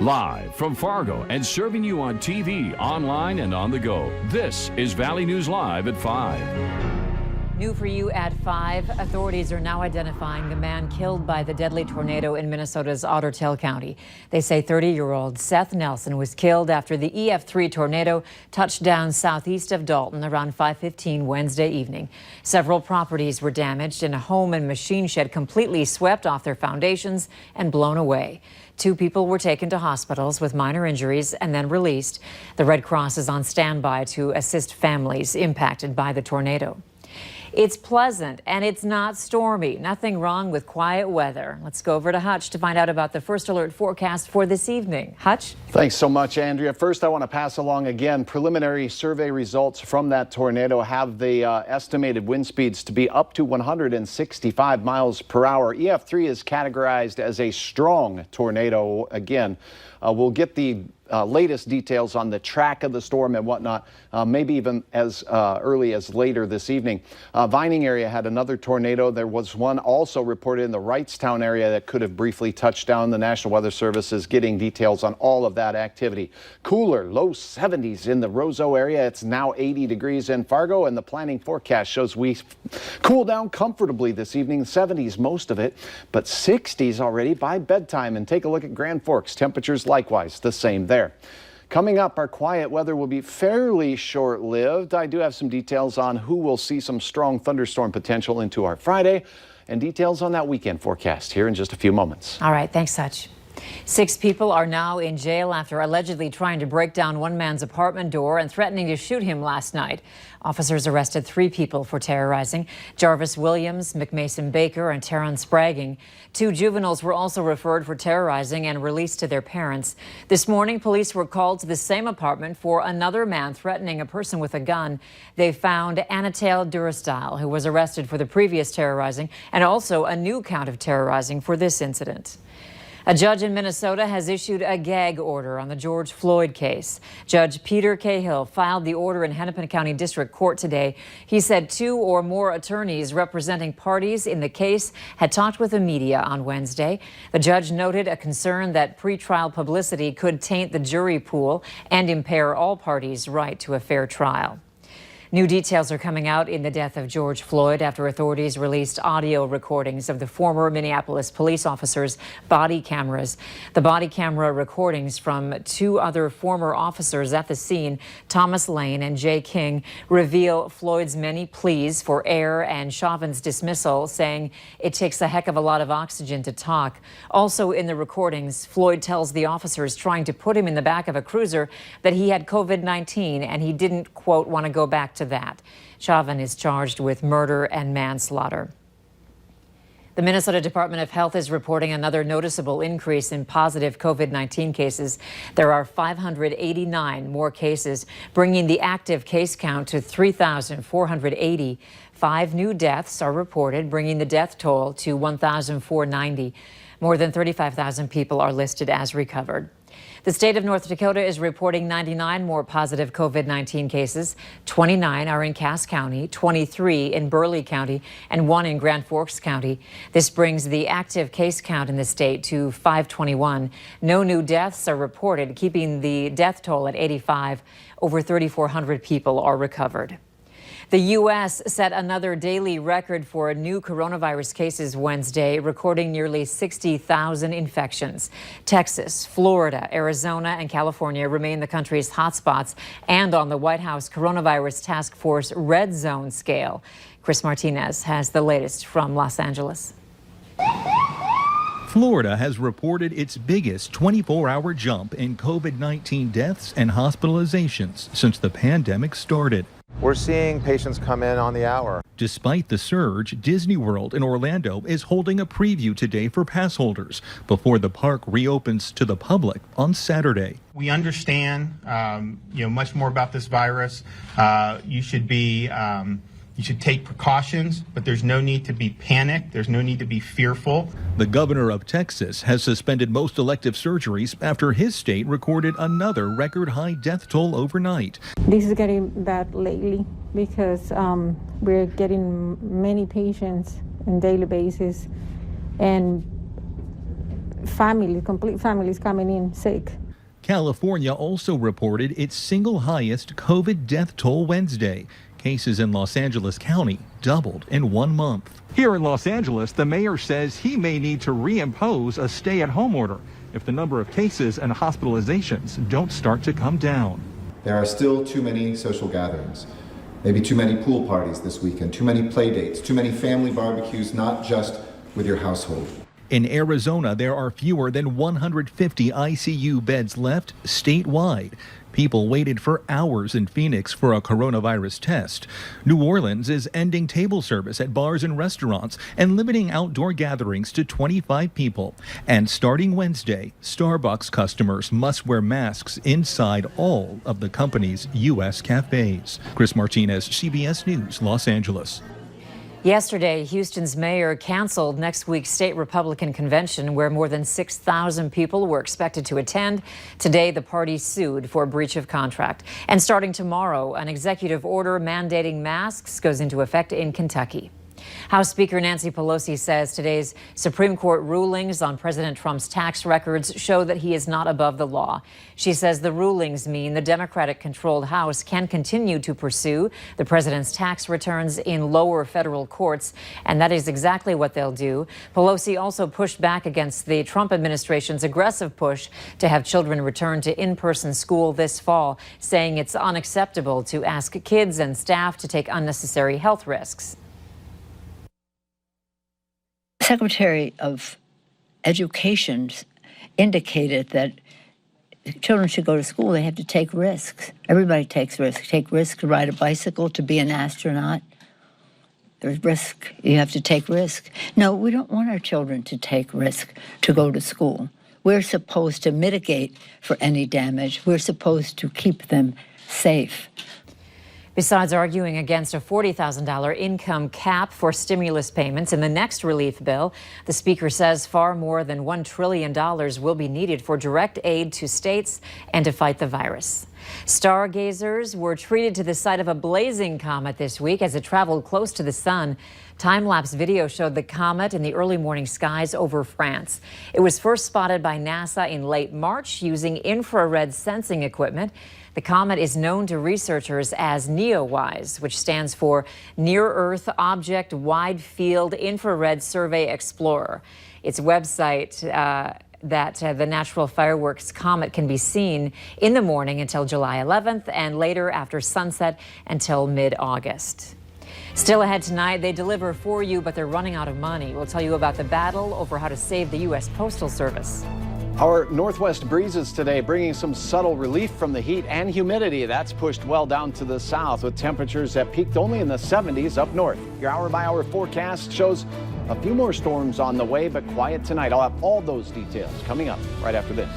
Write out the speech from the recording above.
Live from Fargo and serving you on TV, online, and on the go. This is Valley News Live at 5. New for you at 5. Authorities are now identifying the man killed by the deadly tornado in Minnesota's Otter Tail County. They say 30-year-old Seth Nelson was killed after the EF3 tornado touched down southeast of Dalton around 5:15 Wednesday evening. Several properties were damaged and a home and machine shed completely swept off their foundations and blown away. 2 people were taken to hospitals with minor injuries and then released. The Red Cross is on standby to assist families impacted by the tornado. It's pleasant and it's not stormy. Nothing wrong with quiet weather. Let's go over to Hutch to find out about the first alert forecast for this evening. Hutch? Thanks so much, Andrea. First, I want to pass along again preliminary survey results from that tornado have the estimated wind speeds to be up to 165 miles per hour. EF3 is categorized as a strong tornado. Again, we'll get the latest details on the track of the storm and whatnot, maybe even as early as later this evening. Vining area had another tornado. There was one also reported in the Wrightstown area that could have briefly touched down. The National Weather Service is getting details on all of that activity. Cooler, low 70s in the Roseau area. It's now 80 degrees in Fargo, and the planning forecast shows we cool down comfortably this evening. 70s most of it, but 60s already by bedtime. And take a look at Grand Forks. Temperatures likewise the same there. Coming up, our quiet weather will be fairly short-lived. I do have some details on who will see some strong thunderstorm potential into our Friday and details on that weekend forecast here in just a few moments. All right, thanks, Hutch. 6 people are now in jail after allegedly trying to break down one man's apartment door and threatening to shoot him last night. Officers arrested 3 people for terrorizing: Jarvis Williams, McMason Baker, and Terrence Spragging. 2 juveniles were also referred for terrorizing and released to their parents. This morning, police were called to the same apartment for another man threatening a person with a gun. They found Anatole Durastyle, who was arrested for the previous terrorizing, and also a new count of terrorizing for this incident. A judge in Minnesota has issued a gag order on the George Floyd case. Judge Peter Cahill filed the order in Hennepin County District Court today. He said 2 or more attorneys representing parties in the case had talked with the media on Wednesday. The judge noted a concern that pretrial publicity could taint the jury pool and impair all parties' right to a fair trial. New details are coming out in the death of George Floyd after authorities released audio recordings of the former Minneapolis police officer's body cameras. The body camera recordings from 2 other former officers at the scene, Thomas Lane and Jay King, reveal Floyd's many pleas for air and Chauvin's dismissal, saying it takes a heck of a lot of oxygen to talk. Also in the recordings, Floyd tells the officers trying to put him in the back of a cruiser that he had COVID-19 and he didn't, quote, want to go back to that. Chauvin is charged with murder and manslaughter. The Minnesota Department of Health is reporting another noticeable increase in positive COVID-19 cases. There are 589 more cases, bringing the active case count to 3,480. 5 new deaths are reported, bringing the death toll to 1,490. More than 35,000 people are listed as recovered. The state of North Dakota is reporting 99 more positive COVID-19 cases. 29 are in Cass County, 23 in Burleigh County, and 1 in Grand Forks County. This brings the active case count in the state to 521. No new deaths are reported, keeping the death toll at 85. Over 3,400 people are recovered. The U.S. set another daily record for new coronavirus cases Wednesday, recording nearly 60,000 infections. Texas, Florida, Arizona, and California remain the country's hotspots and on the White House Coronavirus Task Force Red Zone scale. Chris Martinez has the latest from Los Angeles. Florida has reported its biggest 24-hour jump in COVID-19 deaths and hospitalizations since the pandemic started. We're seeing patients come in on the hour. Despite the surge, Disney World in Orlando is holding a preview today for pass holders before the park reopens to the public on Saturday. We understand, much more about this virus. You should take precautions, but there's no need to be panicked. There's no need to be fearful. The governor of Texas has suspended most elective surgeries after his state recorded another record high death toll overnight. This is getting bad lately because we're getting many patients on a daily basis, and complete families coming in sick. California also reported its single highest COVID death toll Wednesday. Cases in Los Angeles County doubled in 1 month. Here in Los Angeles, the mayor says he may need to reimpose a stay-at-home order if the number of cases and hospitalizations don't start to come down. There are still too many social gatherings, maybe too many pool parties this weekend, too many play dates, too many family barbecues, not just with your household. In Arizona, there are fewer than 150 ICU beds left statewide. People waited for hours in Phoenix for a coronavirus test. New Orleans is ending table service at bars and restaurants and limiting outdoor gatherings to 25 people. And starting Wednesday, Starbucks customers must wear masks inside all of the company's U.S. cafes. Chris Martinez, CBS News, Los Angeles. Yesterday, Houston's mayor canceled next week's state Republican convention where more than 6,000 people were expected to attend. Today, the party sued for breach of contract. And starting tomorrow, an executive order mandating masks goes into effect in Kentucky. House Speaker Nancy Pelosi says today's Supreme Court rulings on President Trump's tax records show that he is not above the law. She says the rulings mean the Democratic-controlled House can continue to pursue the president's tax returns in lower federal courts, and that is exactly what they'll do. Pelosi also pushed back against the Trump administration's aggressive push to have children return to in-person school this fall, saying it's unacceptable to ask kids and staff to take unnecessary health risks. Secretary of Education indicated that children should go to school. They have to take risks. Everybody takes risks. Take risks to ride a bicycle, to be an astronaut. There's risk. You have to take risk. No, we don't want our children to take risk to go to school. We're supposed to mitigate for any damage. We're supposed to keep them safe. Besides arguing against a $40,000 income cap for stimulus payments in the next relief bill, the speaker says far more than $1 trillion will be needed for direct aid to states and to fight the virus. Stargazers were treated to the sight of a blazing comet this week as it traveled close to the sun. Time-lapse video showed the comet in the early morning skies over France. It was first spotted by NASA in late March using infrared sensing equipment. The comet is known to researchers as NEOWISE, which stands for Near-Earth Object Wide Field Infrared Survey Explorer. Its website that the natural fireworks comet can be seen in the morning until July 11th and later after sunset until mid-August. Still ahead tonight, they deliver for you, but they're running out of money. We'll tell you about the battle over how to save the U.S. Postal Service. Our northwest breezes today bringing some subtle relief from the heat and humidity. That's pushed well down to the south with temperatures that peaked only in the 70s up north. Your hour-by-hour forecast shows a few more storms on the way, but quiet tonight. I'll have all those details coming up right after this.